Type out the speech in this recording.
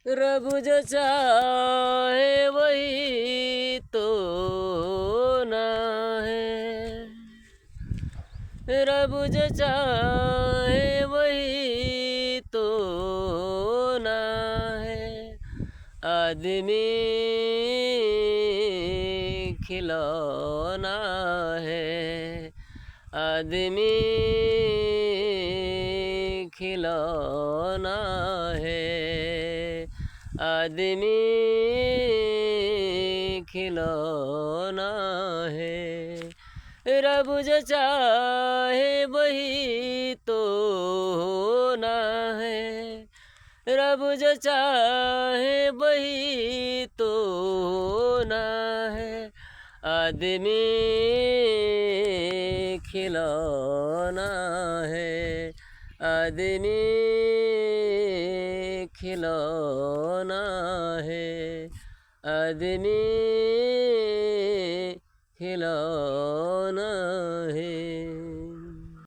रब जो चाहे वही तो ना है, रब जो चाहे वही तो ना है। आदमी खिलौना है, आदमी खिलौना है, आदमी खिलौना है। रब जो चाहे वही तो ना है, रब जो चाहे वही तो ना है। आदमी खिलौना है, आदमी खिलौना है, आदमी खिलौना है।